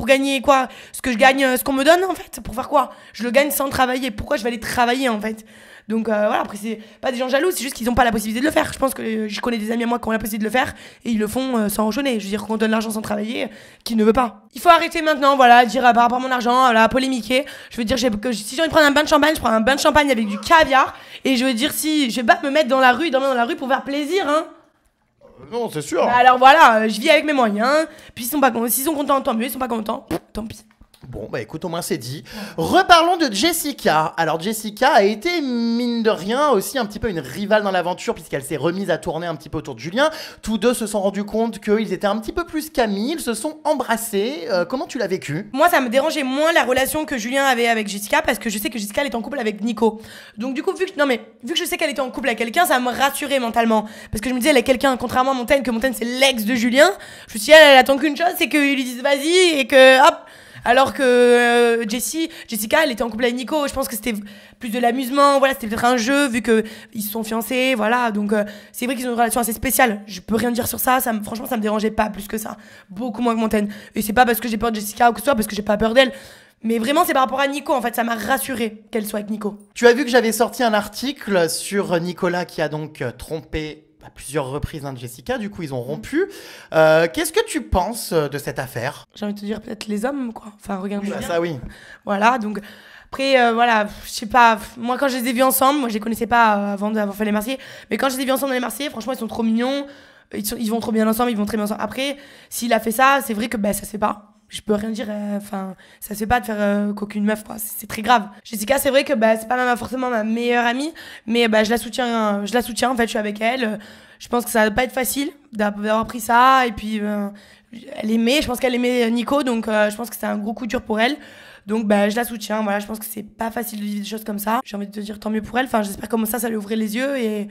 gagner quoi? Ce que je gagne, ce qu'on me donne en fait? Pour faire quoi? Je le gagne sans travailler. Pourquoi je vais aller travailler en fait? Donc voilà, après c'est pas des gens jaloux, c'est juste qu'ils n'ont pas la possibilité de le faire. Je pense que je connais des amis à moi qui ont la possibilité de le faire et ils le font sans ronchonner. Je veux dire, qu'on donne l'argent sans travailler, qui ne veut pas. Il faut arrêter maintenant, voilà, dire par rapport à mon argent, voilà, polémiquer. Je veux dire, si j'ai envie de prendre un bain de champagne, je prends un bain de champagne avec du caviar. Et je veux dire, si je vais pas me mettre dans la rue, dormir dans la rue pour faire plaisir, hein. Non, c'est sûr. Bah alors voilà, je vis avec mes moyens. Puis s'ils sont contents, tant mieux. Ils sont pas contents, tant pis. Bon, bah écoute, au moins c'est dit. Reparlons de Jessica. Alors Jessica a été, mine de rien, aussi un petit peu une rivale dans l'aventure puisqu'elle s'est remise à tourner un petit peu autour de Julien. Tous deux se sont rendus compte qu'ils étaient un petit peu plus qu'amis, ils se sont embrassés. Comment tu l'as vécu? Moi, ça me dérangeait moins la relation que Julien avait avec Jessica parce que je sais que Jessica elle est en couple avec Nico. Donc du coup, vu que je sais qu'elle était en couple avec quelqu'un, ça me rassurait mentalement. Parce que je me disais, elle est quelqu'un, contrairement à Montaigne, que Montaigne c'est l'ex de Julien. Je me suis dit, elle attend qu'une chose, c'est qu'il lui dise vas-y et que hop. Alors que Jessica, elle était en couple avec Nico. Je pense que c'était plus de l'amusement. Voilà, c'était peut-être un jeu vu que ils se sont fiancés. Voilà, donc c'est vrai qu'ils ont une relation assez spéciale. Je peux rien dire sur ça. Franchement, ça me dérangeait pas plus que ça. Beaucoup moins que Montaigne. Et c'est pas parce que j'ai peur de Jessica ou que ce soit parce que j'ai pas peur d'elle. Mais vraiment, c'est par rapport à Nico. En fait, ça m'a rassurée qu'elle soit avec Nico. Tu as vu que j'avais sorti un article sur Nicolas qui a donc trompé à plusieurs reprises Jessica, du coup ils ont rompu. Qu'est-ce que tu penses de cette affaire? J'ai envie de te dire peut-être les hommes, quoi. Enfin, regarde. Oui, bah, ça oui. Voilà, donc après, voilà, je sais pas. Moi, quand je les ai vus ensemble, moi je les connaissais pas avant d'avoir fait les Marseillais, mais quand je les ai vus ensemble dans les Marseillais, franchement, ils sont trop mignons. Ils vont trop bien ensemble, ils vont très bien ensemble. Après, s'il a fait ça, c'est vrai que ça se fait pas. Je peux rien dire, enfin, ça se fait pas de faire qu'aucune meuf, quoi. C'est très grave. Jessica, c'est vrai que c'est pas forcément ma meilleure amie, mais je la soutiens, en fait, je suis avec elle. Je pense que ça va pas être facile d'avoir pris ça, et puis je pense qu'elle aimait Nico, donc je pense que c'est un gros coup dur pour elle. Donc je la soutiens, voilà, je pense que c'est pas facile de vivre des choses comme ça. J'ai envie de te dire tant mieux pour elle, enfin, j'espère comme ça lui ouvrir les yeux et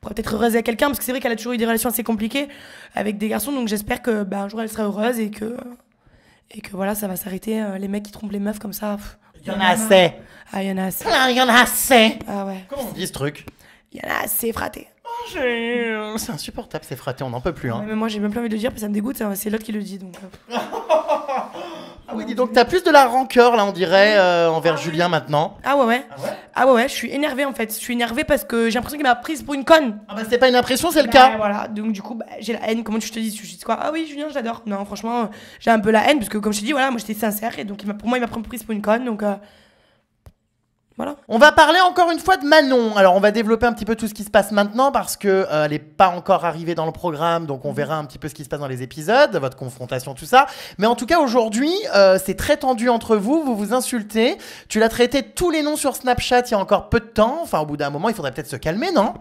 pourra peut-être heureuse avec quelqu'un, parce que c'est vrai qu'elle a toujours eu des relations assez compliquées avec des garçons, donc j'espère que un jour elle sera heureuse et que voilà, ça va s'arrêter. Les mecs qui trompent les meufs comme ça. Il y en a assez. Ah, il y en a assez. Il y en a assez. Ah ouais. Comment on dit ce truc? Il y en a assez, fraté. C'est insupportable, c'est fraté, on n'en peut plus. Hein. Ouais, mais moi, j'ai même plus envie de le dire parce que ça me dégoûte. C'est l'autre qui le dit. Donc. Ah oui, dis donc, t'as plus de la rancœur, là, on dirait, envers Julien maintenant. Ah ouais. Ah ouais, je suis énervée en fait. Je suis énervée parce que j'ai l'impression qu'il m'a prise pour une conne. Ah c'est pas une impression, c'est le cas. Voilà, donc du coup, j'ai la haine. Comment tu te dis? Je dis quoi? Ah oui, Julien, je l'adore. Non, franchement, j'ai un peu la haine parce que comme je te dis, voilà, moi j'étais sincère et donc pour moi, il m'a prise pour une conne. Donc. Voilà. On va parler encore une fois de Manon. Alors on va développer un petit peu tout ce qui se passe maintenant parce que elle n'est pas encore arrivée dans le programme, donc on verra un petit peu ce qui se passe dans les épisodes, votre confrontation, tout ça. Mais en tout cas aujourd'hui, c'est très tendu entre vous, vous vous insultez. Tu l'as traité de tous les noms sur Snapchat il y a encore peu de temps. Enfin au bout d'un moment, il faudrait peut-être se calmer, non?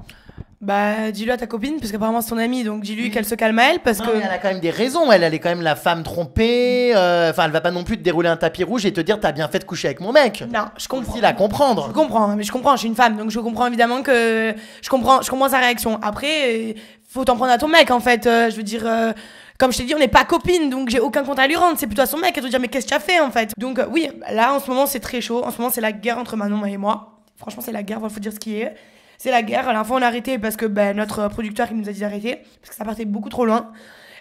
Bah, dis-le à ta copine, parce qu'apparemment c'est ton amie, donc dis-lui qu'elle se calme à elle, parce Non, que... mais elle a quand même des raisons, elle est quand même la femme trompée, enfin elle va pas non plus te dérouler un tapis rouge et te dire t'as bien fait de coucher avec mon mec. Non, je comprends. Aussi la comprendre. Je comprends, mais je comprends, je suis une femme, donc je comprends évidemment que... Je comprends sa réaction. Après, faut t'en prendre à ton mec, en fait. Je veux dire... Comme je t'ai dit, on n'est pas copines, donc j'ai aucun compte à lui rendre. C'est plutôt à son mec à te dire, mais qu'est-ce que tu as fait, en fait? Donc oui, là, en ce moment, c'est très chaud. En ce moment, c'est la guerre entre Manon et moi. Franchement, c'est la guerre, il faut dire ce qui est. C'est la guerre. À la fin, on a arrêté parce que notre producteur il nous a dit d'arrêter parce que ça partait beaucoup trop loin.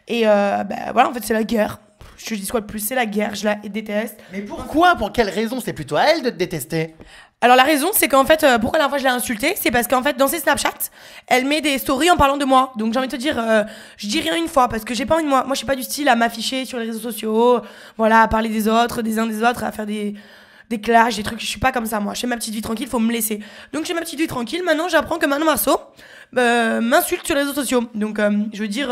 Et voilà, en fait, c'est la guerre. Je te dis quoi de plus, c'est la guerre. Je la déteste. Mais pourquoi? Pour quelle raison? C'est plutôt à elle de te détester. Alors la raison, c'est qu'en fait, pourquoi la dernière fois je l'ai insultée, c'est parce qu'en fait, dans ses Snapchats, elle met des stories en parlant de moi. Donc j'ai envie de te dire, je dis rien une fois parce que j'ai pas envie de moi. Moi, je suis pas du style à m'afficher sur les réseaux sociaux, voilà, à parler des autres, des uns des autres, à faire des clashs, des trucs. Je suis pas comme ça, moi. Je fais ma petite vie tranquille, faut me laisser. Donc j'ai ma petite vie tranquille. Maintenant, j'apprends que Manon Marceau m'insulte sur les réseaux sociaux. Donc je veux dire,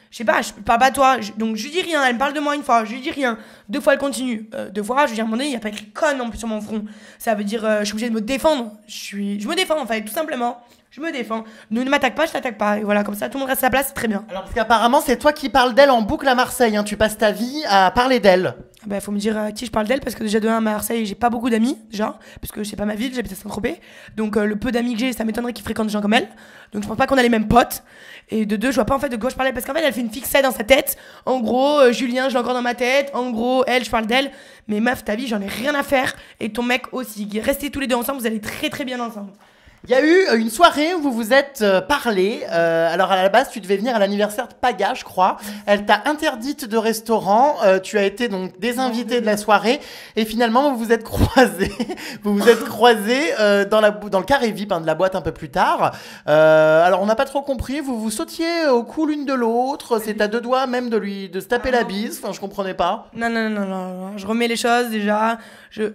je sais pas, je parle pas à toi. Donc je lui dis rien. Elle me parle de moi une fois, je lui dis rien. 2 fois, elle continue. 2 fois, je lui dis à un moment donné, il y a pas écrit conne en plus sur mon front. Ça veut dire, je suis obligée de me défendre. Je me défends en fait, tout simplement. Je me défends. Ne m'attaque pas, je t'attaque pas. Et voilà, comme ça, tout le monde reste à sa place, c'est très bien. Alors parce qu'apparemment c'est toi qui parles d'elle en boucle à Marseille, hein. Tu passes ta vie à parler d'elle. Bah, faut me dire à qui je parle d'elle parce que déjà de 1 à Marseille, j'ai pas beaucoup d'amis, déjà, parce que c'est pas ma ville, j'habite à Saint-Tropez. Donc le peu d'amis que j'ai, ça m'étonnerait qu'ils fréquentent des gens comme elle. Donc je pense pas qu'on a les mêmes potes. Et de 2, je vois pas en fait de quoi je parlais parce qu'en fait, elle fait une fixette dans sa tête. En gros, Julien, je l'ai encore dans ma tête. En gros, elle, je parle d'elle. Mais meuf, ta vie, j'en ai rien à faire. Et ton mec aussi. Restez tous les deux ensemble, vous allez très très bien ensemble. Il y a eu une soirée où vous vous êtes parlé. Alors à la base, tu devais venir à l'anniversaire de Paga, je crois. Elle t'a interdite de restaurant. Tu as été donc désinvité de la soirée. Et finalement, vous vous êtes croisés. Vous vous êtes croisés dans le carré VIP de la boîte un peu plus tard. Alors on n'a pas trop compris. Vous vous sautiez au cou l'une de l'autre. C'est à 2 doigts même de se taper la bise. Enfin, je comprenais pas. Non. Je remets les choses déjà. Je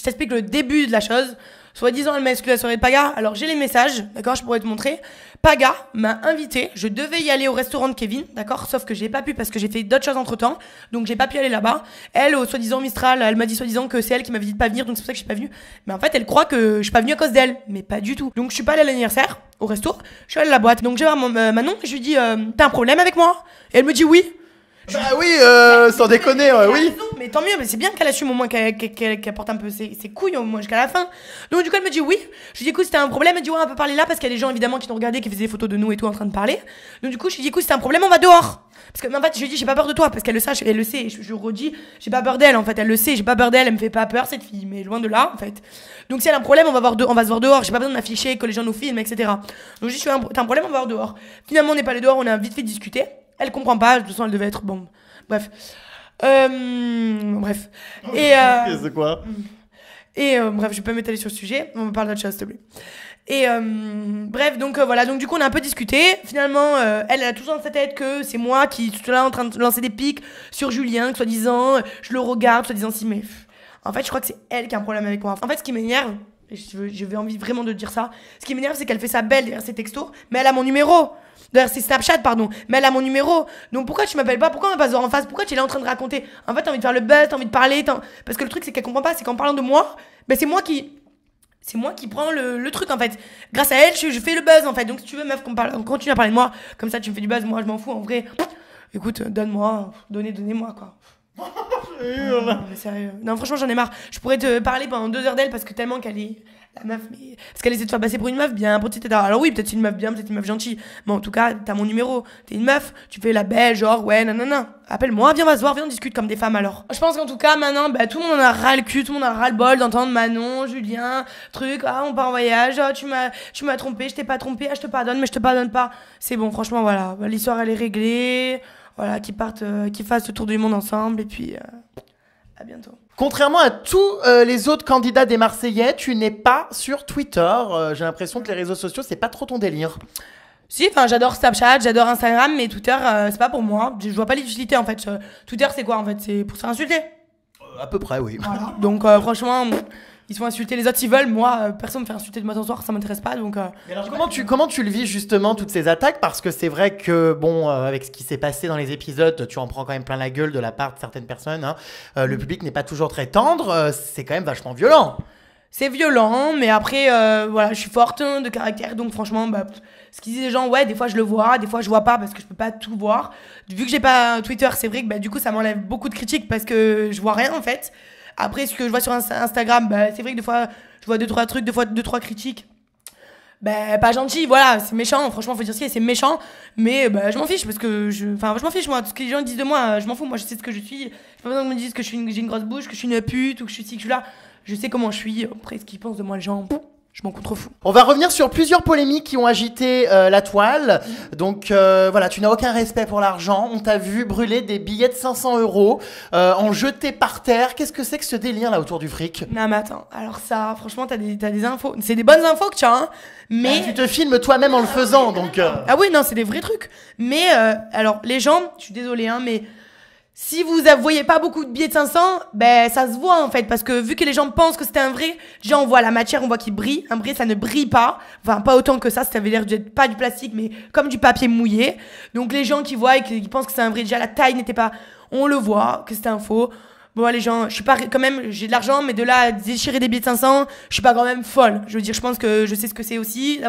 t'explique le début de la chose. Soi-disant, elle m'a exclu la soirée de Paga. Alors, j'ai les messages, d'accord, je pourrais te montrer. Paga m'a invité. Je devais y aller au restaurant de Kevin, d'accord, sauf que j'ai pas pu parce que j'ai fait d'autres choses entre temps. Donc, j'ai pas pu aller là-bas. Elle, au soi-disant Mistral, elle m'a dit soi-disant que c'est elle qui m'avait dit de pas venir, donc c'est pour ça que je suis pas venue. Mais en fait, elle croit que je suis pas venue à cause d'elle. Mais pas du tout. Donc, je suis pas allée à l'anniversaire, au resto. Je suis allée à la boîte. Donc, j'ai voir Manon et je lui dis, t'as un problème avec moi? Et elle me dit oui. Bah oui, sans déconner, oui. Raison, mais tant mieux, mais c'est bien qu'elle assume au moins qu'elle porte un peu ses couilles au moins jusqu'à la fin. Donc du coup elle me dit oui. Je lui dis écoute, c'était un problème. Elle dit ouais, on peut parler là parce qu'il y a des gens évidemment qui t'ont regardé, qui faisaient des photos de nous et tout en train de parler. Donc du coup je lui dis écoute, c'était un problème, on va dehors. Parce que en fait je lui dis j'ai pas peur de toi parce qu'elle le sache, elle le sait. Je redis j'ai pas peur d'elle en fait, elle le sait, j'ai pas peur d'elle, elle me fait pas peur cette fille, mais loin de là en fait. Donc si elle a un problème, on va se voir dehors. J'ai pas besoin de m'afficher, que les gens nous filment, etc. Donc je dis t'as un problème, on va voir dehors. Finalement on n'est pas allé dehors, on a vite fait discuter. Elle comprend pas, de toute façon elle devait être bon. Bref. Bref. Et c'est quoi? Et bref, je vais pas m'étaler sur le sujet. On me parle d'autre chose, s'il te plaît. Et bref, donc voilà. Donc du coup, on a un peu discuté. Finalement, elle a tout dans sa tête que c'est moi qui suis là en train de lancer des pics sur Julien, que soi-disant, je le regarde, soi-disant si, mais en fait, je crois que c'est elle qui a un problème avec moi. En fait, ce qui m'énerve, et j'avais envie vraiment de dire ça, ce qui m'énerve, c'est qu'elle fait sa belle derrière ses textos, mais elle a mon numéro. D'ailleurs, c'est Snapchat, pardon. Mais elle a mon numéro. Donc pourquoi tu m'appelles pas? Pourquoi on va pas se voir en face? Pourquoi tu es là en train de raconter? En fait, t'as envie de faire le buzz, t'as envie de parler. Parce que le truc, c'est qu'elle comprend pas. C'est qu'en parlant de moi, c'est moi qui prends le truc, en fait. Grâce à elle, je fais le buzz, en fait. Donc si tu veux, meuf, on continue à parler de moi. Comme ça, tu me fais du buzz. Moi, je m'en fous, en vrai. Écoute, donnez-moi, quoi. Non, mais sérieux. Non, franchement, j'en ai marre. Je pourrais te parler pendant 2 heures d'elle parce que tellement qu'elle est la meuf, mais parce qu'elle essaie de faire passer pour une meuf bien, etc. Alors oui, peut-être c'est une meuf bien, peut-être une meuf gentille, mais en tout cas, t'as mon numéro. T'es une meuf, tu fais la belle, genre ouais, non. Appelle-moi, viens, on va se voir, viens, on discute comme des femmes alors. Je pense qu'en tout cas, maintenant, tout le monde en a ras le cul, tout le monde a ras le bol d'entendre Manon, Julien, on part en voyage, tu m'as trompé, je t'ai pas trompé, je te pardonne, mais je te pardonne pas. C'est bon, franchement, voilà, l'histoire elle est réglée. Voilà, qu'ils fassent le tour du monde ensemble et puis à bientôt. Contrairement à tous les autres candidats des Marseillais, tu n'es pas sur Twitter. J'ai l'impression que les réseaux sociaux, c'est pas trop ton délire. Si, enfin, j'adore Snapchat, j'adore Instagram, mais Twitter, c'est pas pour moi. Je vois pas l'utilité en fait. Twitter, c'est quoi en fait? C'est pour se faire insulter. À peu près, oui. Voilà. Donc franchement, ils se font insulter les autres s'ils veulent. Moi, personne me fait insulter de matin au soir, ça m'intéresse pas. Donc. Mais alors, comment tu le vis justement toutes ces attaques? Parce que c'est vrai que bon, avec ce qui s'est passé dans les épisodes, tu en prends quand même plein la gueule de la part de certaines personnes. Hein. Le public n'est pas toujours très tendre. C'est quand même vachement violent. C'est violent, mais après, voilà, je suis forte de caractère, donc franchement, bah, ce qu'ils disent les gens, ouais, des fois je le vois, des fois je vois pas parce que je peux pas tout voir. Vu que j'ai pas Twitter, c'est vrai que bah, du coup, ça m'enlève beaucoup de critiques parce que je vois rien en fait. Après, ce que je vois sur Instagram, bah, c'est vrai que des fois, je vois 2-3 trucs, 2-3 critiques. Bah, pas gentil, voilà, c'est méchant, franchement, faut dire ce qu'il y a, c'est méchant, mais bah, je m'en fiche parce que je m'en fiche, moi, tout ce que les gens disent de moi, je m'en fous, moi, je sais ce que je suis, j'ai pas besoin qu'on me dise que j'ai une grosse bouche, que je suis une pute ou que je suis ci, que je suis là, je sais comment je suis, après, ce qu'ils pensent de moi, les gens, je m'en contrefous. On va revenir sur plusieurs polémiques qui ont agité la toile. Donc voilà, tu n'as aucun respect pour l'argent. On t'a vu brûler des billets de 500 € en jeter par terre. Qu'est-ce que c'est que ce délire là autour du fric? Non mais attends, alors ça, franchement, t'as des infos, c'est des bonnes infos que tu as, hein, mais... Tu te filmes toi-même en le faisant, donc... Ah oui, non, c'est des vrais trucs. Mais, alors, les gens, je suis désolée, hein, mais... Si vous voyez pas beaucoup de billets de 500, ben ça se voit en fait, parce que vu que les gens pensent que c'était un vrai, déjà on voit la matière, on voit qu'il brille. Un vrai, ça ne brille pas, enfin pas autant que ça avait l'air d'être pas du plastique, mais comme du papier mouillé. Donc les gens qui voient et qui pensent que c'est un vrai, déjà la taille n'était pas, on le voit que c'était un faux. Bon les gens, je suis pas quand même, j'ai de l'argent, mais de là à déchirer des billets de 500, je suis pas quand même folle. Je veux dire, je pense que je sais ce que c'est aussi, de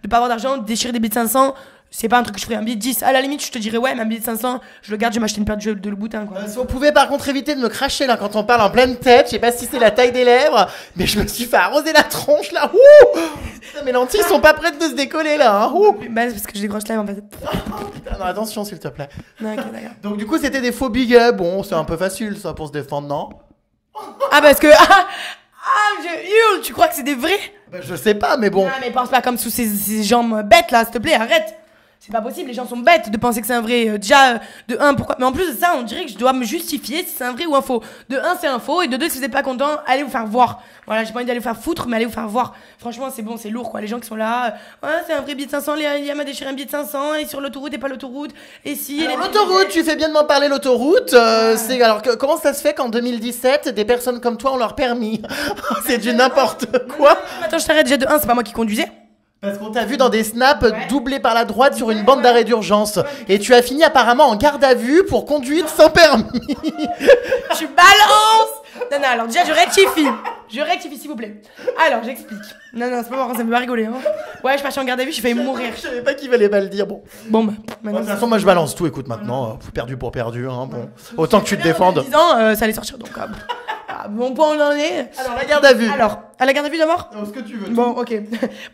pas avoir d'argent, déchirer des billets de 500. C'est pas un truc que je ferais. Un billet de 10, à la limite, je te dirais, ouais, mais un billet de 500, je le garde, je vais m'acheter une paire de Louboutin, quoi. Si on pouvait par contre éviter de me cracher là quand on parle en pleine tête, je sais pas si c'est la taille des lèvres, mais je me suis fait arroser la tronche là. Ouh, putain, mes lentilles sont pas prêtes de se décoller là. Hein. Ouh. Bah, c'est parce que j'ai des grosses lèvres en fait. Putain, non, attention s'il te plaît. Non, ok, d'accord. Donc du coup, c'était des faux billets. Bon, c'est un peu facile ça pour se défendre, non? Ah, parce que. Je hurle, tu crois que c'est des vrais? Bah, je sais pas, mais bon. Ah, mais pense pas comme sous ces jambes bêtes là, s'il te plaît, arrête. C'est pas possible, les gens sont bêtes de penser que c'est un vrai. Déjà, de 1, pourquoi. Mais en plus de ça, on dirait que je dois me justifier si c'est un vrai ou un faux. De 1, c'est un faux, et de 2, si vous êtes pas content, allez vous faire voir. Voilà, j'ai pas envie d'aller vous faire foutre, mais allez vous faire voir. Franchement, c'est bon, c'est lourd quoi. Les gens qui sont là, ouais, c'est un vrai billet de 500, Léa m'a déchiré un billet de 500, et sur l'autoroute et pas l'autoroute. Et si. Alors, l'autoroute, tu fais bien de m'en parler, l'autoroute. C'est alors comment ça se fait qu'en 2017, des personnes comme toi ont leur permis? C'est du n'importe quoi. Attends, je t'arrête, déjà de 1, c'est pas moi qui conduisais. Parce qu'on t'a vu dans des snaps doublés par la droite sur une bande d'arrêt d'urgence. Et tu as fini apparemment en garde à vue pour conduite sans permis. Tu balances. Non, alors déjà, je rectifie. Je rectifie, s'il vous plaît. Alors, j'explique. Non, c'est pas marrant, ça me fait pas rigoler. Hein. Ouais, je suis partie en garde à vue, j'ai failli mourir. Je savais pas qu'il fallait pas le dire. Bon, bah, de toute façon, moi je balance tout. Écoute, maintenant, perdu pour perdu. Hein, bon. Autant que tu te défendes. En 10 ans, ça allait sortir, donc... bon point on en est. Alors la garde à vue. Alors, à la garde à vue d'abord. Ce que tu veux. Bon, ok.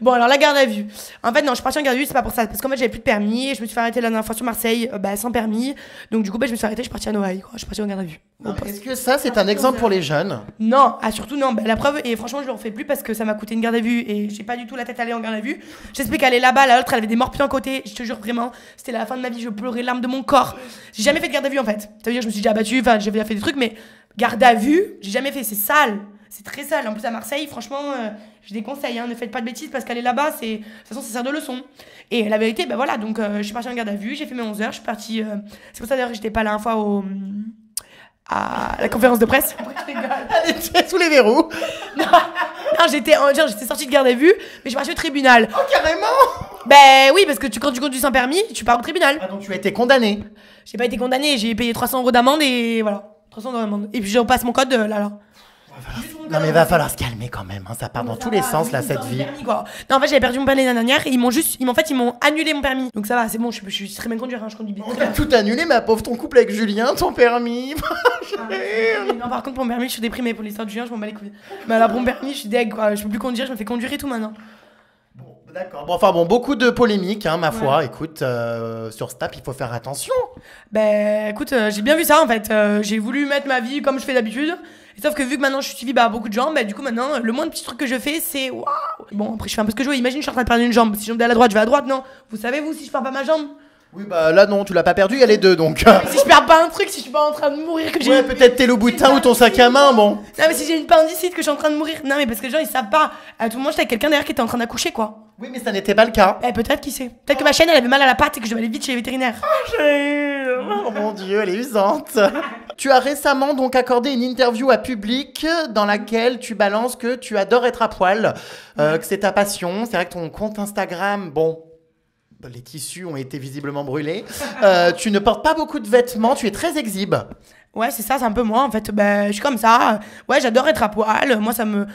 Bon, alors la garde à vue. En fait, non, je suis partie en garde à vue, c'est pas pour ça. Parce qu'en fait, j'avais plus de permis et je me suis fait arrêter la dernière fois sur Marseille, sans permis. Donc, du coup, je me suis arrêtée, je suis partie à Noailles, quoi. Je suis partie en garde à vue. Est-ce que ça, c'est un exemple pour les jeunes? Non, surtout non. La preuve, et franchement, je le refais plus parce que ça m'a coûté une garde à vue et j'ai pas du tout la tête à aller en garde à vue. J'explique qu'elle est là-bas, la l'autre, elle avait des morpions à côté. Je te jure, vraiment, c'était la fin de ma vie, je pleurais larmes de mon corps. J'ai jamais fait de garde à vue en fait. Ça veut dire, je me suis déjà battue, enfin, j'avais déjà fait des trucs, mais garde à vue, j'ai jamais fait, c'est sale. C'est très sale. En plus, à Marseille, franchement, je déconseille, hein, ne faites pas de bêtises parce qu'aller là-bas, de toute façon, ça sert de leçon. Et la vérité, ben voilà, donc je suis partie en garde à vue, j'ai fait mes 11 heures, je suis partie. C'est pour ça d'ailleurs que j'étais pas là une fois à la conférence de presse. Elle était sous les verrous. Non, j'étais sortie de garde à vue, mais je suis partie au tribunal. Oh, carrément. Ben oui, parce que quand tu conduis sans permis, tu pars au tribunal. Ah, donc tu as été condamné. J'ai pas été condamnée, j'ai payé 300 € d'amende et voilà. 300 € d'amende. Et puis je repasse mon code là. Non mais va falloir se calmer quand même, hein. Ça part dans tous les sens là cette vie. Permis, quoi. Non en fait j'avais perdu mon permis l'année dernière et ils m'ont annulé mon permis. Donc ça va, c'est bon, je suis très bien conduire, hein, je conduis bien. On a tout annulé ma pauvre, ton couple avec Julien, ton permis. Non par contre pour mon permis je suis déprimée, pour l'histoire de Julien je m'en bats les couilles. Mais là pour mon permis je suis deg quoi, je peux plus conduire, je me fais conduire et tout maintenant. Bon d'accord, bon beaucoup de polémiques hein, ma foi, écoute, sur Snap il faut faire attention. Ben écoute, j'ai bien vu ça en fait, j'ai voulu mettre ma vie comme je fais d'habitude. Et sauf que vu que maintenant je suis suivie par beaucoup de gens, bah du coup maintenant le moins de petits trucs que je fais c'est waouh. Bon après je fais un peu ce que je veux, imagine je suis en train de perdre une jambe, si je vais à la droite je vais à droite, non. Vous savez vous si je perds pas ma jambe? Oui bah là non, tu l'as pas perdu, il y a les deux donc. Mais si je perds pas un truc, si je suis pas en train de mourir que j'ai... Ouais peut-être tes Louboutin ou ton sac à main, bon. Non mais si j'ai une appendicite que je suis en train de mourir, non mais parce que les gens ils savent pas. À tout moment j'étais avec quelqu'un derrière qui était en train d'accoucher quoi. Oui mais ça n'était pas le cas. Peut-être qui sait. Peut-être que ma chaîne elle avait mal à la patte et que je devais aller vite chez les vétérinaires. Oh mon dieu, elle est usante. Tu as récemment donc accordé une interview à Public dans laquelle tu balances que tu adores être à poil, que c'est ta passion. C'est vrai que ton compte Instagram, bon, les tissus ont été visiblement brûlés. Tu ne portes pas beaucoup de vêtements, tu es très exhibe. Ouais, c'est ça, c'est un peu moi en fait. Je suis comme ça. Ouais, j'adore être à poil. Moi, ça me.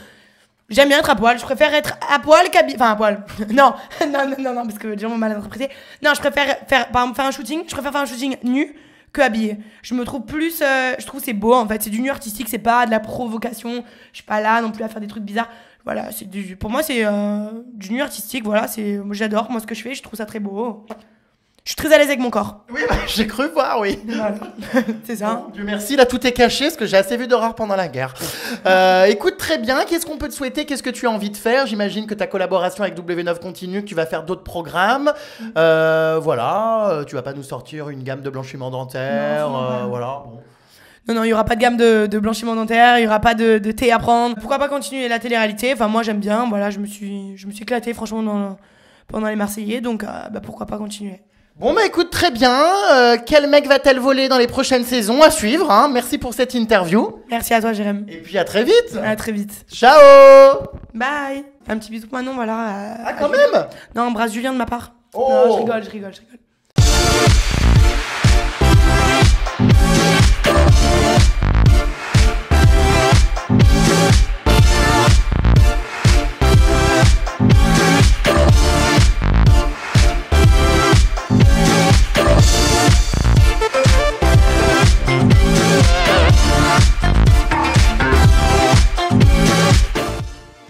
J'aime bien être à poil. Je préfère être à poil qu'habillé. Enfin, à poil. Non, parce que les gens vont mal interpréter. Non, je préfère par exemple, faire un shooting. Je préfère faire un shooting nu que habillé. Je me trouve plus. Je trouve c'est beau en fait. C'est du nu artistique. C'est pas de la provocation. Je suis pas là non plus à faire des trucs bizarres. Voilà, pour moi, c'est du nu artistique. Voilà, j'adore. Moi, ce que je fais, je trouve ça très beau. Je suis très à l'aise avec mon corps. Oui, bah, j'ai cru voir, oui. Voilà. C'est ça. Bon, Dieu merci, là tout est caché, parce que j'ai assez vu d'horreur pendant la guerre. Écoute, très bien, qu'est-ce qu'on peut te souhaiter? Qu'est-ce que tu as envie de faire? J'imagine que ta collaboration avec W9 continue, que tu vas faire d'autres programmes. Voilà, tu vas pas nous sortir une gamme de blanchiment dentaire, voilà. Bon. Non, il y aura pas de gamme de blanchiment dentaire, il y aura pas de thé à prendre. Pourquoi pas continuer la télé-réalité? Enfin, moi, j'aime bien, voilà, je me suis éclatée, franchement, pendant les Marseillais, donc pourquoi pas continuer. Bon bah écoute, très bien. Quel mec va-t-elle voler dans les prochaines saisons? À suivre, hein. Merci pour cette interview. Merci à toi, Jérém. Et puis à très vite. À très vite. Ciao. Bye. Un petit bisou maintenant, voilà. Ah quand même. Non, embrasse Julien de ma part. Oh. Non, je rigole.